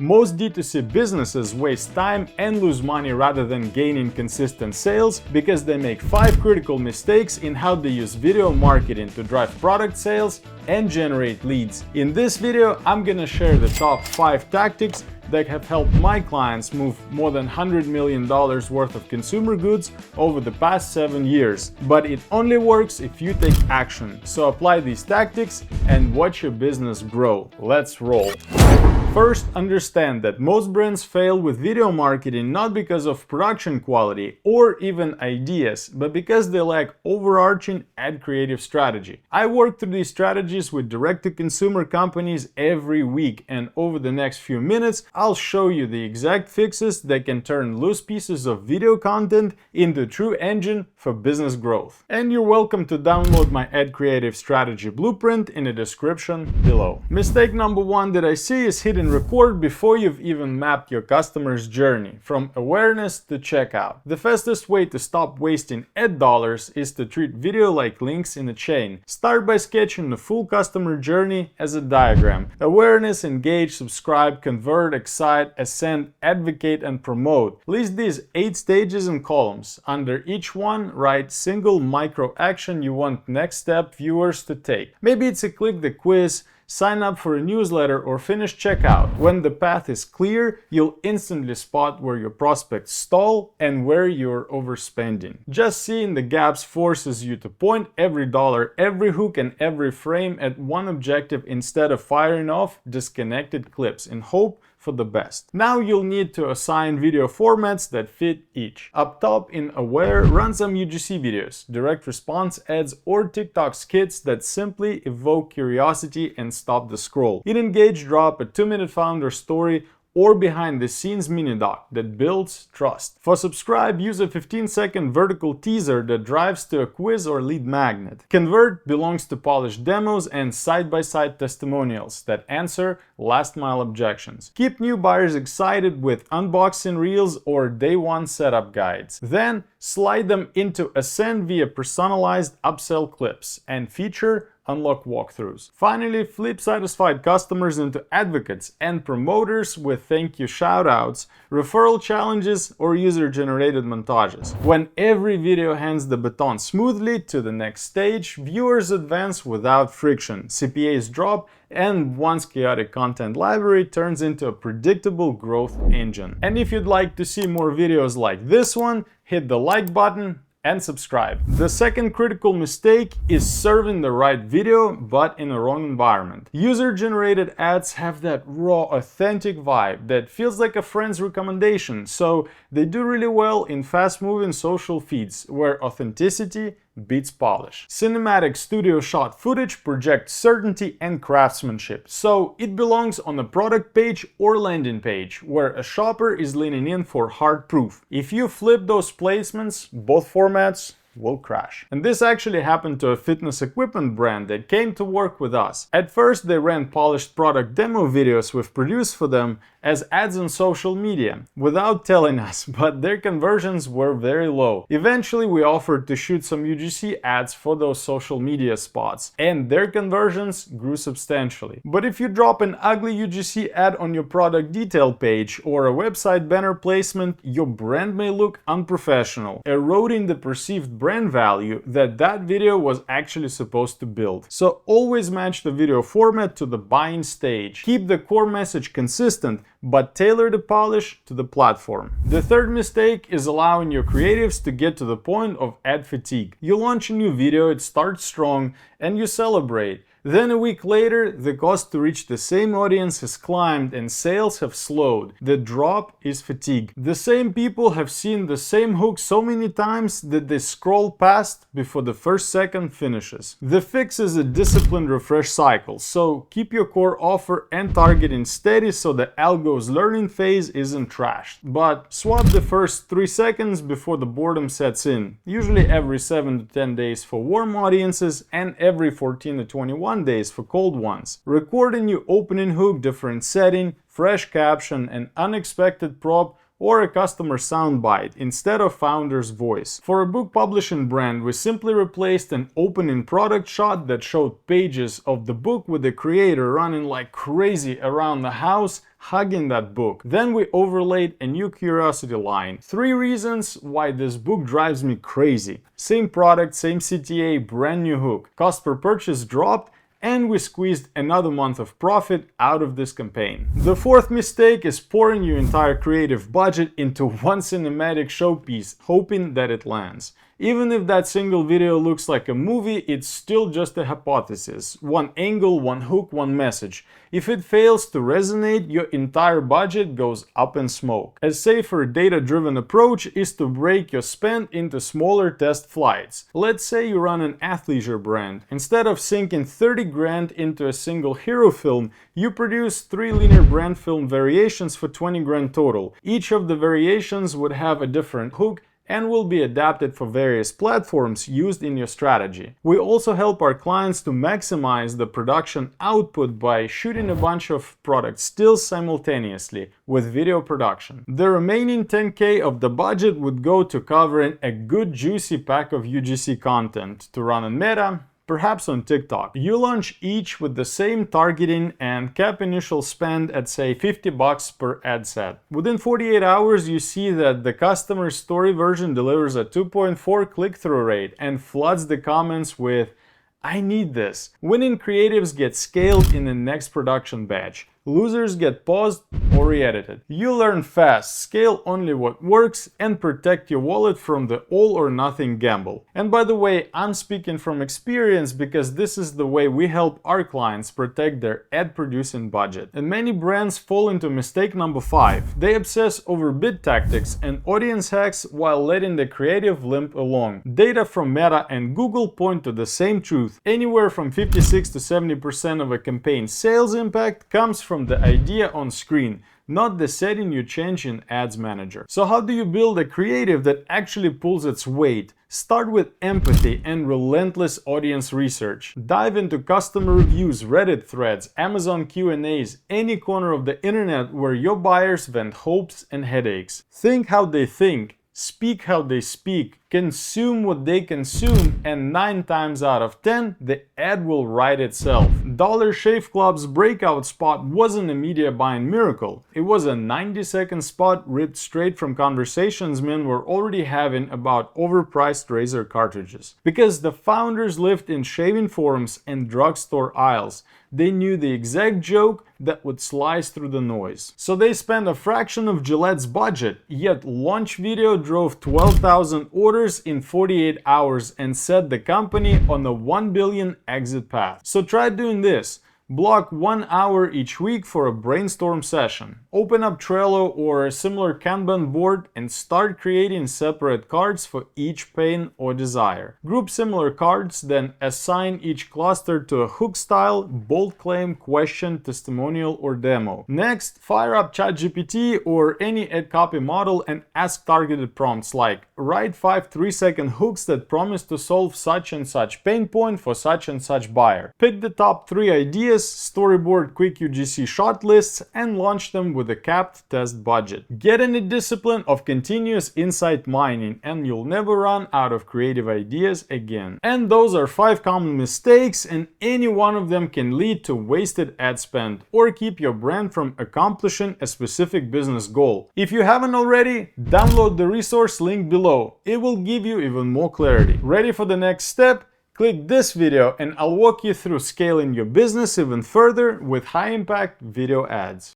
Most D2C businesses waste time and lose money rather than gaining consistent sales because they make 5 critical mistakes in how they use video marketing to drive product sales and generate leads. In this video, I'm gonna share the top 5 tactics that have helped my clients move more than $100 million worth of consumer goods over the past 7 years. But it only works if you take action. So apply these tactics and watch your business grow. Let's roll. First, understand that most brands fail with video marketing not because of production quality or even ideas, but because they lack overarching ad creative strategy. I work through these strategies with direct-to-consumer companies every week, and over the next few minutes, I'll show you the exact fixes that can turn loose pieces of video content into a true engine for business growth. And you're welcome to download my ad creative strategy blueprint in the description below. Mistake number 1 that I see is hitting record before you've even mapped your customer's journey, from awareness to checkout. The fastest way to stop wasting ad dollars is to treat video like links in a chain. Start by sketching the full customer journey as a diagram. Awareness, engage, subscribe, convert, excite, ascend, advocate, and promote. List these 8 stages in columns. Under each one, write single micro action you want next step viewers to take. Maybe it's a click the quiz, sign up for a newsletter, or finish checkout. When the path is clear, you'll instantly spot where your prospects stall and where you're overspending. Just seeing the gaps forces you to point every dollar, every hook, and every frame at one objective instead of firing off disconnected clips in hope for the best. Now you'll need to assign video formats that fit each. Up top in Aware, run some UGC videos, direct response ads, or TikTok skits that simply evoke curiosity and stop the scroll. In Engage, drop a 2-minute founder story or behind-the-scenes mini-doc that builds trust. For Subscribe, use a 15-second vertical teaser that drives to a quiz or lead magnet. Convert belongs to polished demos and side-by-side testimonials that answer last-mile objections. Keep new buyers excited with unboxing reels or day-one setup guides. Then, slide them into Ascend via personalized upsell clips and feature unlock walkthroughs. Finally, flip satisfied customers into advocates and promoters with thank you shoutouts, referral challenges, or user-generated montages. When every video hands the baton smoothly to the next stage, viewers advance without friction, CPAs drop, and one's chaotic content library turns into a predictable growth engine. And if you'd like to see more videos like this one, hit the like button and subscribe. The second critical mistake is serving the right video but in the wrong environment. User-generated ads have that raw, authentic vibe that feels like a friend's recommendation, so they do really well in fast-moving social feeds where authenticity beats polish. Cinematic studio shot footage projects certainty and craftsmanship, so it belongs on a product page or landing page where a shopper is leaning in for hard proof. If you flip those placements, both formats will crash. And this actually happened to a fitness equipment brand that came to work with us. At first, they ran polished product demo videos we've produced for them as ads on social media without telling us, but their conversions were very low. Eventually, we offered to shoot some UGC ads for those social media spots, and their conversions grew substantially. But if you drop an ugly UGC ad on your product detail page or a website banner placement, your brand may look unprofessional, eroding the perceived brand value that video was actually supposed to build. So always match the video format to the buying stage. Keep the core message consistent, but tailor the polish to the platform. The third mistake is allowing your creatives to get to the point of ad fatigue. You launch a new video, it starts strong, and you celebrate. Then a week later, the cost to reach the same audience has climbed and sales have slowed. The drop is fatigue. The same people have seen the same hook so many times that they scroll past before the first second finishes. The fix is a disciplined refresh cycle, so keep your core offer and targeting steady so the algo's learning phase isn't trashed. But swap the first 3 seconds before the boredom sets in, usually every 7 to 10 days for warm audiences and every 14 to 21 days for cold ones. Record a new opening hook, different setting, fresh caption, an unexpected prop, or a customer soundbite instead of founder's voice. For a book publishing brand, we simply replaced an opening product shot that showed pages of the book with the creator running like crazy around the house hugging that book. Then we overlaid a new curiosity line. 3 reasons why this book drives me crazy. Same product, same CTA, brand new hook. Cost per purchase dropped, and we squeezed another month of profit out of this campaign. The 4th mistake is pouring your entire creative budget into one cinematic showpiece, hoping that it lands. Even if that single video looks like a movie, it's still just a hypothesis. One angle, one hook, one message. If it fails to resonate, your entire budget goes up in smoke. A safer, data-driven approach is to break your spend into smaller test flights. Let's say you run an athleisure brand. Instead of sinking 30 grand into a single hero film, you produce 3 linear brand film variations for 20 grand total. Each of the variations would have a different hook and will be adapted for various platforms used in your strategy. We also help our clients to maximize the production output by shooting a bunch of product stills simultaneously with video production. The remaining 10K of the budget would go to covering a good juicy pack of UGC content to run on Meta, perhaps on TikTok. You launch each with the same targeting and cap initial spend at say $50 per ad set. Within 48 hours you see that the customer story version delivers a 2.4 click-through rate and floods the comments with "I need this." Winning creatives get scaled in the next production batch. Losers get paused or re-edited. You learn fast, scale only what works, and protect your wallet from the all-or-nothing gamble. And by the way, I'm speaking from experience because this is the way we help our clients protect their ad-producing budget. And many brands fall into mistake number 5. They obsess over bid tactics and audience hacks while letting the creative limp along. Data from Meta and Google point to the same truth. Anywhere from 56 to 70% of a campaign's sales impact comes from the idea on screen, not the setting you change in Ads Manager. So how do you build a creative that actually pulls its weight? Start with empathy and relentless audience research. Dive into customer reviews, Reddit threads, Amazon Q&As, any corner of the internet where your buyers vent hopes and headaches. Think how they think, speak how they speak, consume what they consume, and 9 times out of 10, the ad will write itself. Dollar Shave Club's breakout spot wasn't a media buying miracle. It was a 90-second spot ripped straight from conversations men were already having about overpriced razor cartridges. Because the founders lived in shaving forums and drugstore aisles, they knew the exact joke that would slice through the noise. So they spent a fraction of Gillette's budget, yet launch video drove 12,000 orders in 48 hours and set the company on a 1 billion exit path. So try doing this. Block 1 hour each week for a brainstorm session. Open up Trello or a similar Kanban board and start creating separate cards for each pain or desire. Group similar cards, then assign each cluster to a hook style, bold claim, question, testimonial, or demo. Next, fire up ChatGPT or any ad copy model and ask targeted prompts like write 5 3-second hooks that promise to solve such and such pain point for such and such buyer. Pick the top 3 ideas, storyboard quick UGC shot lists, and launch them with a capped test budget. Get in the discipline of continuous insight mining and you'll never run out of creative ideas again. And those are 5 common mistakes, and any one of them can lead to wasted ad spend or keep your brand from accomplishing a specific business goal. If you haven't already, download the resource linked below. It will give you even more clarity. Ready for the next step? Click this video and I'll walk you through scaling your business even further with high-impact video ads.